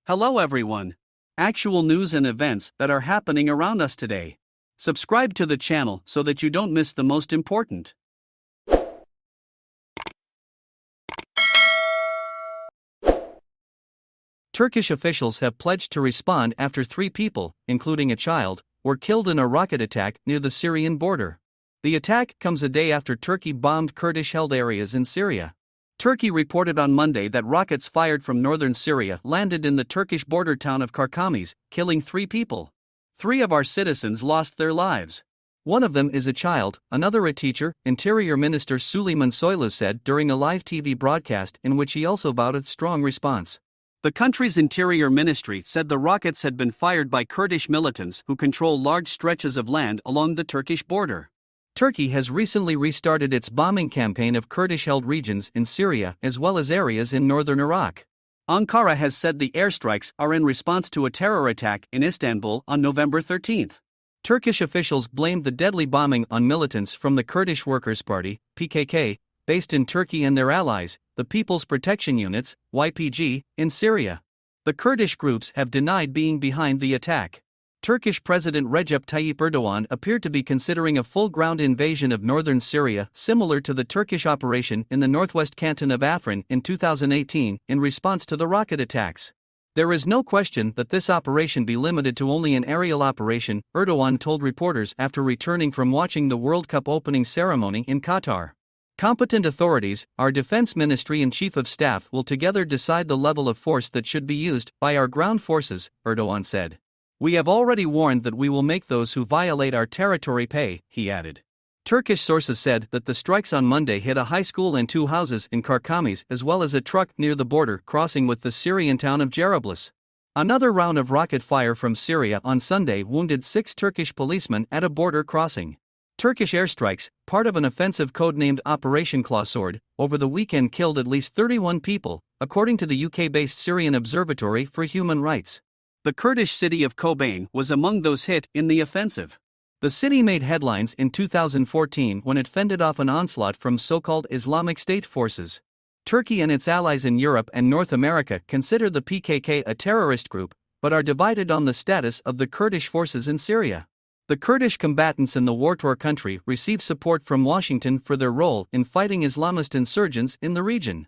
Hello everyone. Actual news and events that are happening around us today. Subscribe to the channel so that you don't miss the most important. Turkish officials have pledged to respond after 3 people, including a child, were killed in a rocket attack near the Syrian border. The attack comes a day after Turkey bombed Kurdish-held areas in Syria. Turkey reported on Monday that rockets fired from northern Syria landed in the Turkish border town of Karkamis, killing 3 people. 3 of our citizens lost their lives. One of them is a child, another a teacher, Interior Minister Suleyman Soylu said during a live TV broadcast in which he also vowed a strong response. The country's interior ministry said the rockets had been fired by Kurdish militants who control large stretches of land along the Turkish border. Turkey has recently restarted its bombing campaign of Kurdish-held regions in Syria as well as areas in northern Iraq. Ankara has said the airstrikes are in response to a terror attack in Istanbul on November 13. Turkish officials blamed the deadly bombing on militants from the Kurdish Workers Party, PKK, based in Turkey and their allies, the People's Protection Units, YPG, in Syria. The Kurdish groups have denied being behind the attack. Turkish President Recep Tayyip Erdogan appeared to be considering a full-ground invasion of northern Syria similar to the Turkish operation in the northwest canton of Afrin in 2018 in response to the rocket attacks. There is no question that this operation be limited to only an aerial operation, Erdogan told reporters after returning from watching the World Cup opening ceremony in Qatar. Competent authorities, our defense ministry and chief of staff will together decide the level of force that should be used by our ground forces, Erdogan said. We have already warned that we will make those who violate our territory pay, he added. Turkish sources said that the strikes on Monday hit a high school and 2 houses in Karkamis as well as a truck near the border crossing with the Syrian town of Jarablus. Another round of rocket fire from Syria on Sunday wounded 6 Turkish policemen at a border crossing. Turkish airstrikes, part of an offensive codenamed Operation Claw Sword, over the weekend killed at least 31 people, according to the UK-based Syrian Observatory for Human Rights. The Kurdish city of Kobane was among those hit in the offensive. The city made headlines in 2014 when it fended off an onslaught from so-called Islamic State forces. Turkey and its allies in Europe and North America consider the PKK a terrorist group, but are divided on the status of the Kurdish forces in Syria. The Kurdish combatants in the war-torn country receive support from Washington for their role in fighting Islamist insurgents in the region.